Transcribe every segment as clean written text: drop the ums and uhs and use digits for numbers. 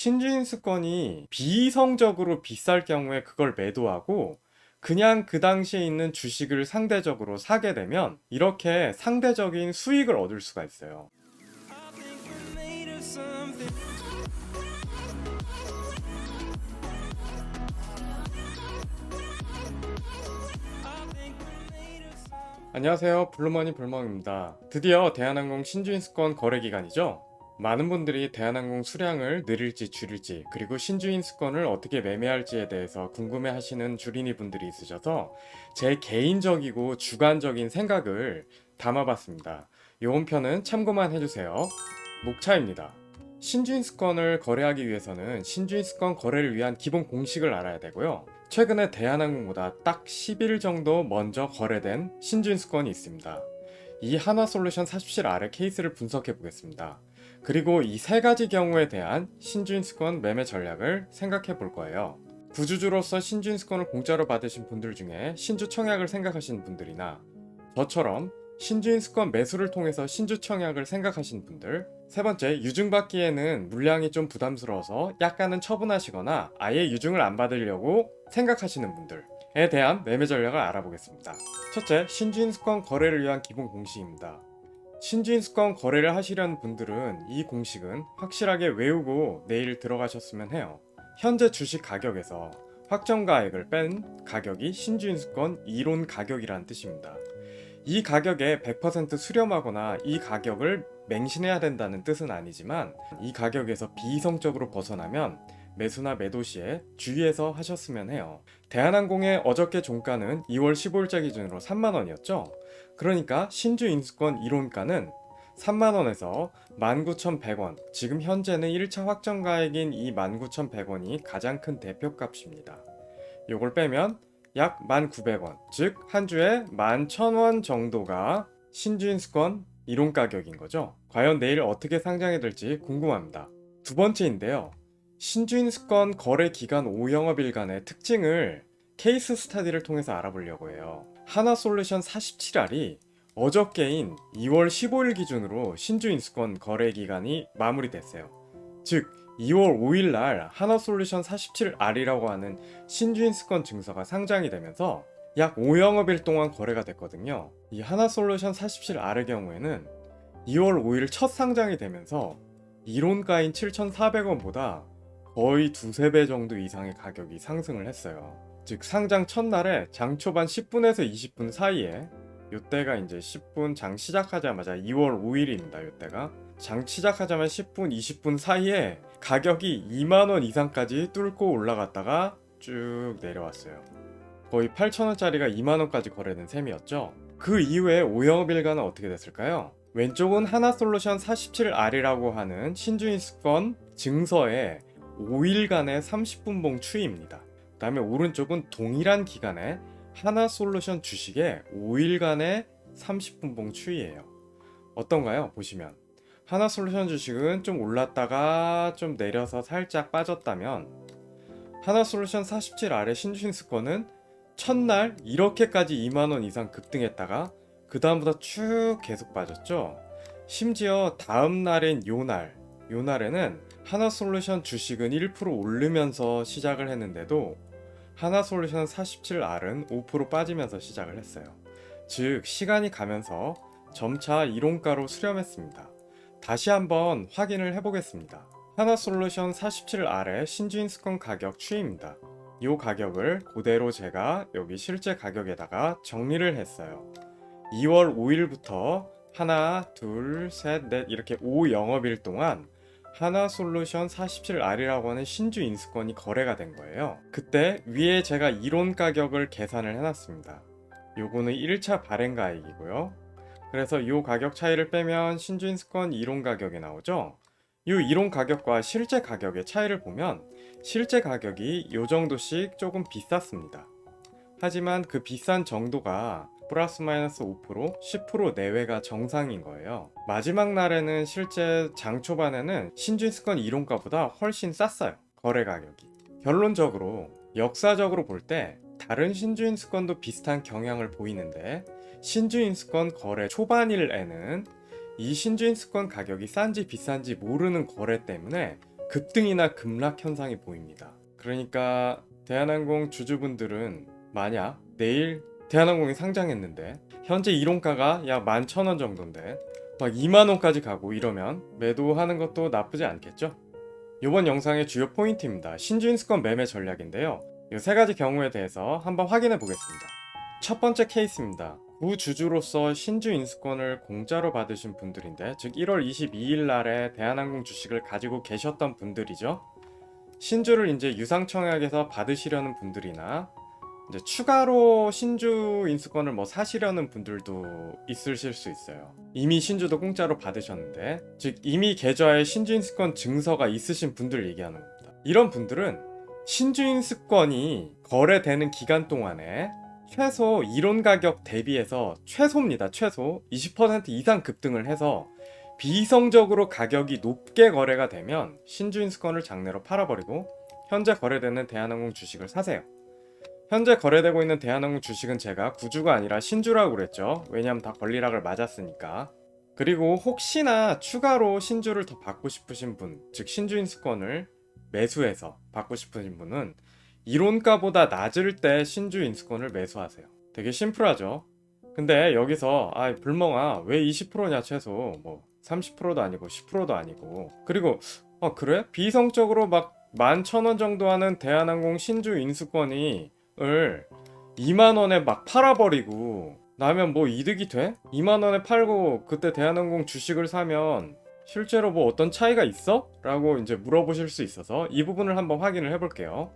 신주인수권이 비이성적으로 비쌀 경우에 그걸 매도하고 그냥 그 당시에 있는 주식을 상대적으로 사게 되면 이렇게 상대적인 수익을 얻을 수가 있어요. 안녕하세요. 블루머니 불멍입니다. 드디어 대한항공 신주인수권 거래 기간이죠. 많은 분들이 대한항공 수량을 늘릴지 줄일지 그리고 신주인수권을 어떻게 매매할지에 대해서 궁금해 하시는 주린이 분들이 있으셔서 제 개인적이고 주관적인 생각을 담아봤습니다. 요번 편은 참고만 해주세요. 목차입니다. 신주인수권을 거래하기 위해서는 신주인수권 거래를 위한 기본 공식을 알아야 되고요. 최근에 대한항공보다 딱 10일 정도 먼저 거래된 신주인수권이 있습니다. 이 한화솔루션 47R의 케이스를 분석해 보겠습니다. 그리고 이 세 가지 경우에 대한 신주인수권 매매 전략을 생각해 볼 거예요. 구주주로서 신주인수권을 공짜로 받으신 분들 중에 신주 청약을 생각하시는 분들이나 저처럼 신주인수권 매수를 통해서 신주 청약을 생각하시는 분들, 세 번째, 유증받기에는 물량이 좀 부담스러워서 약간은 처분하시거나 아예 유증을 안 받으려고 생각하시는 분들에 대한 매매 전략을 알아보겠습니다. 첫째, 신주인수권 거래를 위한 기본 공식입니다. 신주인수권 거래를 하시려는 분들은 이 공식은 확실하게 외우고 내일 들어가셨으면 해요. 현재 주식 가격에서 확정가액을 뺀 가격이 신주인수권 이론 가격이란 뜻입니다. 이 가격에 100% 수렴하거나 이 가격을 맹신해야 된다는 뜻은 아니지만 이 가격에서 비이성적으로 벗어나면 매수나 매도 시에 주의해서 하셨으면 해요. 대한항공의 어저께 종가는 2월 15일자 기준으로 3만원이었죠. 그러니까 신주인수권 이론가는 3만원에서 19,100원, 지금 현재는 1차 확정가액인 이 19,100원이 가장 큰 대표값입니다. 요걸 빼면 약 1,900원, 즉 한 주에 11,000원 정도가 신주인수권 이론 가격인 거죠. 과연 내일 어떻게 상장이 될지 궁금합니다. 두 번째인데요. 신주인수권 거래 기간 5영업일간의 특징을 케이스 스타디를 통해서 알아보려고 해요. 한화솔루션 47R이 어저께인 2월 15일 기준으로 신주인수권 거래 기간이 마무리됐어요. 즉 2월 5일 날 한화솔루션 47R이라고 하는 신주인수권 증서가 상장이 되면서 약 5영업일 동안 거래가 됐거든요. 이 한화솔루션 47R의 경우에는 2월 5일 첫 상장이 되면서 이론가인 7,400원보다 거의 두세 배 정도 이상의 가격이 상승을 했어요. 즉 상장 첫날에 장 초반 10분에서 20분 사이에 요때가 이제 10분 장 시작하자마자 2월 5일입니다. 요때가 장 시작하자마자 10분, 20분 사이에 가격이 2만원 이상까지 뚫고 올라갔다가 쭉 내려왔어요. 거의 8,000원짜리가 2만원까지 거래된 셈이었죠. 그 이후에 5영업일간은 어떻게 됐을까요? 왼쪽은 한화솔루션 47R이라고 하는 신주인수권 증서의 5일간의 30분봉 추이입니다. 그 다음에 오른쪽은 동일한 기간에 한화솔루션 주식의 5일간의 30분봉 추이예요. 어떤가요? 보시면 한화솔루션 주식은 좀 올랐다가 좀 내려서 살짝 빠졌다면 한화솔루션 47R의 신주인수권은 첫날 이렇게까지 2만원 이상 급등했다가 그 다음보다 쭉 계속 빠졌죠. 심지어 다음날인 요날에는 한화솔루션 주식은 1% 오르면서 시작을 했는데도 한화솔루션 47R은 5% 빠지면서 시작을 했어요. 즉 시간이 가면서 점차 이론가로 수렴했습니다. 다시 한번 확인을 해보겠습니다. 한화솔루션 47R의 신주인수권 가격 추이입니다. 이 가격을 그대로 제가 여기 실제 가격에다가 정리를 했어요. 2월 5일부터 하나, 둘, 셋, 넷 이렇게 5영업일 동안 한화솔루션 47R이라고 하는 신주인수권이 거래가 된 거예요. 그때 위에 제가 이론 가격을 계산을 해놨습니다. 요거는 1차 발행가액이고요. 그래서 이 가격 차이를 빼면 신주인수권 이론 가격이 나오죠. 이 이론 가격과 실제 가격의 차이를 보면 실제 가격이 요 정도씩 조금 비쌌습니다. 하지만 그 비싼 정도가 플러스 마이너스 5%, 10% 내외가 정상인 거예요. 마지막 날에는 실제 장 초반에는 신주인수권 이론가보다 훨씬 쌌어요. 거래 가격이. 결론적으로 역사적으로 볼 때 다른 신주인수권도 비슷한 경향을 보이는데 신주인수권 거래 초반일에는 이 신주인수권 가격이 싼지 비싼지 모르는 거래 때문에 급등이나 급락 현상이 보입니다. 그러니까 대한항공 주주분들은 만약 내일 대한항공이 상장했는데 현재 이론가가 약 11,000원 정도인데 막 2만원까지 가고 이러면 매도하는 것도 나쁘지 않겠죠? 이번 영상의 주요 포인트입니다. 신주인수권 매매 전략인데요. 이 세 가지 경우에 대해서 한번 확인해 보겠습니다. 첫 번째 케이스입니다. 구주주로서 신주인수권을 공짜로 받으신 분들인데, 즉 1월 22일 날에 대한항공 주식을 가지고 계셨던 분들이죠. 신주를 이제 유상청약에서 받으시려는 분들이나 이제 추가로 신주 인수권을 뭐 사시려는 분들도 있으실 수 있어요. 이미 신주도 공짜로 받으셨는데, 즉 이미 계좌에 신주 인수권 증서가 있으신 분들 얘기하는 겁니다. 이런 분들은 신주 인수권이 거래되는 기간 동안에 최소 이론 가격 대비해서 최소입니다. 최소 20% 이상 급등을 해서 비이성적으로 가격이 높게 거래가 되면 신주 인수권을 장내로 팔아버리고 현재 거래되는 대한항공 주식을 사세요. 현재 거래되고 있는 대한항공 주식은 제가 구주가 아니라 신주라고 그랬죠. 왜냐면 다 권리락을 맞았으니까. 그리고 혹시나 추가로 신주를 더 받고 싶으신 분, 즉 신주인수권을 매수해서 받고 싶으신 분은 이론가보다 낮을 때 신주인수권을 매수하세요. 되게 심플하죠. 근데 여기서 불멍아 왜 20%냐 최소 뭐 30%도 아니고 10%도 아니고, 그리고 그래? 비이성적으로 막 11,000원 정도 하는 대한항공 신주인수권이 2만원에 막 팔아버리고 나면 뭐 이득이 돼? 2만원에 팔고 그때 대한항공 주식을 사면 실제로 뭐 어떤 차이가 있어? 라고 이제 물어보실 수 있어서 이 부분을 한번 확인을 해볼게요.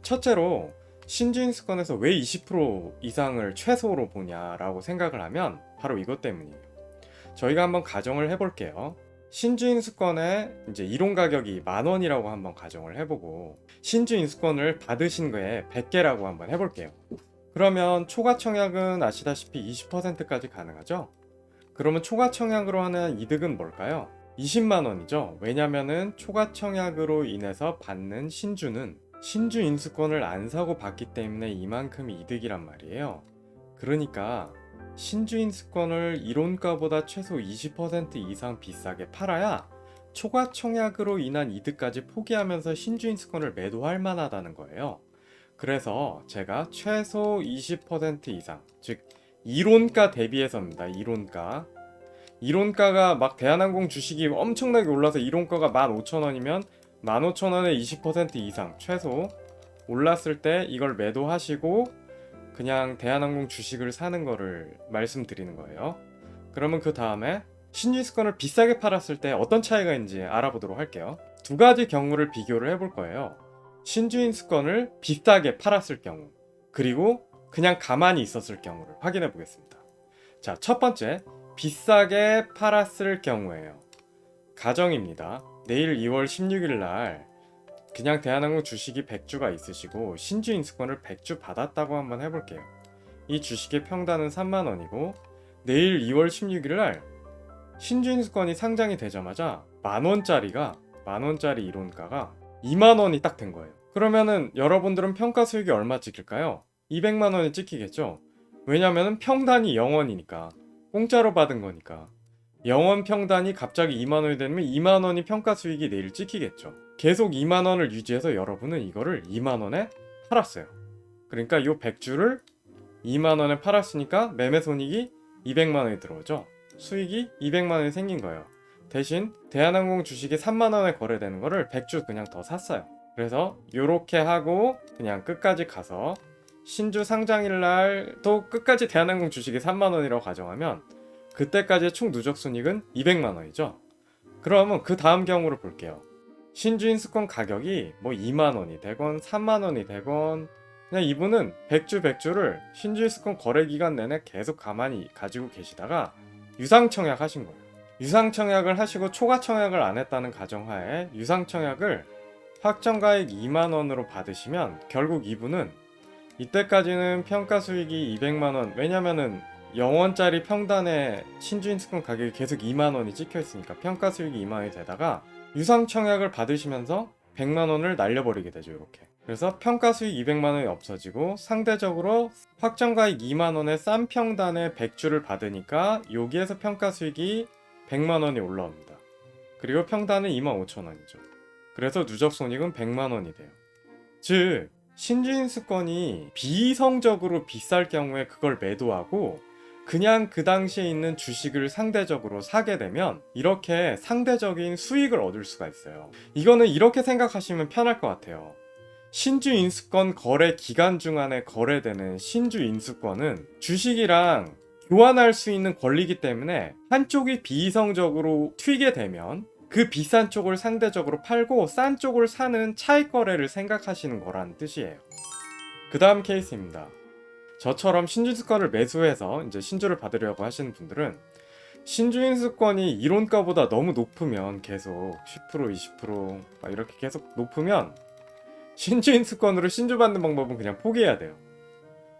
첫째로 신주인수권에서 왜 20% 이상을 최소로 보냐라고 생각을 하면 바로 이것 때문이에요. 저희가 한번 가정을 해볼게요. 신주인수권의 이제 이론 가격이 10,000원이라고 한번 가정을 해보고 신주인수권을 받으신 거에 100개라고 한번 해볼게요. 그러면 초과청약은 아시다시피 20%까지 가능하죠? 그러면 초과청약으로 하는 이득은 뭘까요? 20만원이죠. 왜냐면은 초과청약으로 인해서 받는 신주는 신주인수권을 안 사고 받기 때문에 이만큼이 이득이란 말이에요. 그러니까 신주인수권을 이론가보다 최소 20% 이상 비싸게 팔아야 초과청약으로 인한 이득까지 포기하면서 신주인수권을 매도할 만하다는 거예요. 그래서 제가 최소 20% 이상, 즉 이론가 대비해서입니다. 이론가가 막 대한항공 주식이 엄청나게 올라서 이론가가 15,000원이면 15,000원에 20% 이상 최소 올랐을 때 이걸 매도하시고 그냥 대한항공 주식을 사는 거를 말씀드리는 거예요. 그러면 그 다음에 신주인수권을 비싸게 팔았을 때 어떤 차이가 있는지 알아보도록 할게요. 두 가지 경우를 비교를 해볼 거예요. 신주인수권을 비싸게 팔았을 경우, 그리고 그냥 가만히 있었을 경우를 확인해 보겠습니다. 자, 첫 번째, 비싸게 팔았을 경우예요. 가정입니다. 내일 2월 16일 날 그냥 대한항공 주식이 100주가 있으시고 신주인수권을 100주 받았다고 한번 해볼게요. 이 주식의 평단은 3만원이고 내일 2월 16일 날 신주인수권이 상장이 되자마자 만원짜리 이론가가 2만원이 딱 된 거예요. 그러면은 여러분들은 평가 수익이 얼마 찍힐까요? 200만원이 찍히겠죠? 왜냐면은 평단이 0원이니까 공짜로 받은 거니까. 0원 평단이 갑자기 2만원이 되면 2만원이 평가 수익이 내일 찍히겠죠. 계속 2만원을 유지해서 여러분은 이거를 2만원에 팔았어요. 그러니까 이 100주를 2만원에 팔았으니까 매매 손익이 200만원이 들어오죠. 수익이 200만원이 생긴 거예요. 대신 대한항공 주식이 3만원에 거래되는 거를 100주 그냥 더 샀어요. 그래서 요렇게 하고 그냥 끝까지 가서 신주 상장일 날 또 끝까지 대한항공 주식이 3만원이라고 가정하면 그때까지의 총 누적 순익은 200만원이죠. 그러면 그 다음 경우를 볼게요. 신주인수권 가격이 뭐 2만원이 되건 3만원이 되건 그냥 이분은 100주를 신주인수권 거래 기간 내내 계속 가만히 가지고 계시다가 유상청약 하신 거예요. 유상청약을 하시고 초과청약을 안 했다는 가정하에 유상청약을 확정가액 2만원으로 받으시면 결국 이분은 이때까지는 평가수익이 200만원, 왜냐면은 0원짜리 평단에 신주인수권 가격이 계속 2만원이 찍혀있으니까 평가수익이 2만원이 되다가 유상청약을 받으시면서 100만원을 날려버리게 되죠. 이렇게. 그래서 평가수익 200만원이 없어지고 상대적으로 확정가액 2만원의 싼 평단에 100주를 받으니까 여기에서 평가수익이 100만원이 올라옵니다. 그리고 평단은 25,000원이죠. 그래서 누적 손익은 100만 원이 돼요. 즉 신주인수권이 비이성적으로 비쌀 경우에 그걸 매도하고 그냥 그 당시에 있는 주식을 상대적으로 사게 되면 이렇게 상대적인 수익을 얻을 수가 있어요. 이거는 이렇게 생각하시면 편할 것 같아요. 신주인수권 거래 기간 중안에 거래되는 신주인수권은 주식이랑 교환할 수 있는 권리이기 때문에 한쪽이 비이성적으로 튀게 되면 그 비싼 쪽을 상대적으로 팔고 싼 쪽을 사는 차익 거래를 생각하시는 거라는 뜻이에요. 그 다음 케이스입니다. 저처럼 신주인수권을 매수해서 이제 신주를 받으려고 하시는 분들은 신주인수권이 이론가보다 너무 높으면 계속 10% 20% 이렇게 계속 높으면 신주인수권으로 신주 받는 방법은 그냥 포기해야 돼요.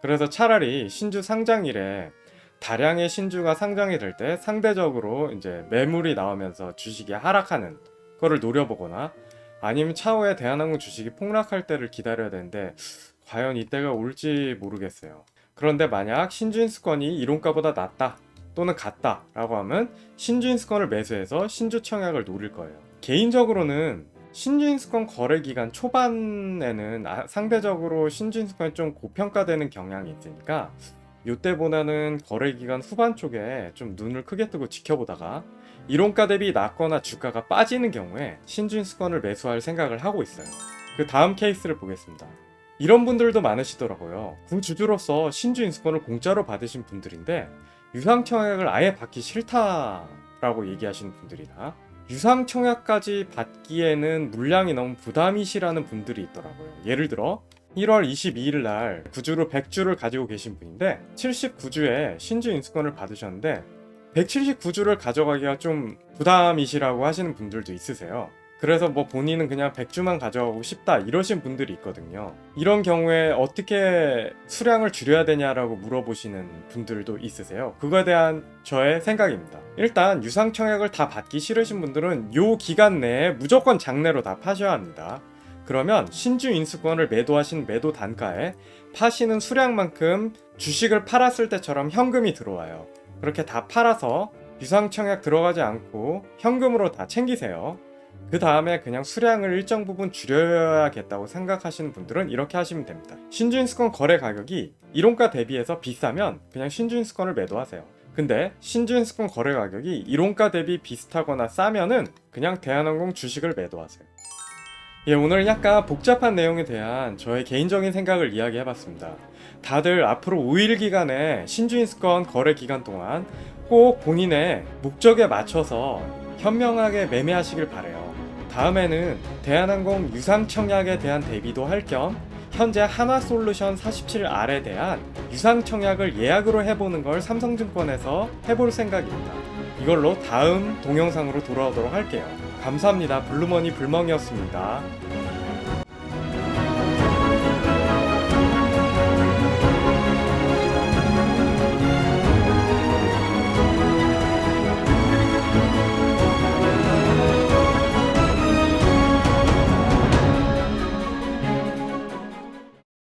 그래서 차라리 신주 상장일에 다량의 신주가 상장이 될 때 상대적으로 이제 매물이 나오면서 주식이 하락하는 거를 노려보거나 아니면 차후에 대한항공 주식이 폭락할 때를 기다려야 되는데 과연 이때가 올지 모르겠어요. 그런데 만약 신주인수권이 이론가보다 낮다 또는 같다 라고 하면 신주인수권을 매수해서 신주 청약을 노릴 거예요. 개인적으로는 신주인수권 거래 기간 초반에는 상대적으로 신주인수권이 좀 고평가되는 경향이 있으니까 이때보다는 거래 기간 후반 쪽에 좀 눈을 크게 뜨고 지켜보다가 이론가 대비 낮거나 주가가 빠지는 경우에 신주인수권을 매수할 생각을 하고 있어요. 그 다음 케이스를 보겠습니다. 이런 분들도 많으시더라고요. 구주주로서 신주인수권을 공짜로 받으신 분들인데 유상청약을 아예 받기 싫다라고 얘기하시는 분들이다. 유상청약까지 받기에는 물량이 너무 부담이시라는 분들이 있더라고요. 예를 들어 1월 22일 날 구주로 100주를 가지고 계신 분인데 79주에 신주인수권을 받으셨는데 179주를 가져가기가 좀 부담이시라고 하시는 분들도 있으세요. 그래서 뭐 본인은 그냥 100주만 가져가고 싶다 이러신 분들이 있거든요. 이런 경우에 어떻게 수량을 줄여야 되냐라고 물어보시는 분들도 있으세요. 그거에 대한 저의 생각입니다. 일단 유상청약을 다 받기 싫으신 분들은 요 기간 내에 무조건 장내로 다 파셔야 합니다. 그러면 신주인수권을 매도하신 매도 단가에 파시는 수량만큼 주식을 팔았을 때처럼 현금이 들어와요. 그렇게 다 팔아서 유상청약 들어가지 않고 현금으로 다 챙기세요. 그 다음에 그냥 수량을 일정 부분 줄여야겠다고 생각하시는 분들은 이렇게 하시면 됩니다. 신주인수권 거래 가격이 이론가 대비해서 비싸면 그냥 신주인수권을 매도하세요. 근데 신주인수권 거래 가격이 이론가 대비 비슷하거나 싸면은 그냥 대한항공 주식을 매도하세요. 예, 오늘 약간 복잡한 내용에 대한 저의 개인적인 생각을 이야기해봤습니다. 다들 앞으로 5일 기간의 신주인수권 거래 기간 동안 꼭 본인의 목적에 맞춰서 현명하게 매매하시길 바래요. 다음에는 대한항공 유상청약에 대한 대비도 할 겸 현재 하나솔루션 47R에 대한 유상청약을 예약으로 해보는 걸 삼성증권에서 해볼 생각입니다. 이걸로 다음 동영상으로 돌아오도록 할게요. 감사합니다. 블루머니 불멍이었습니다.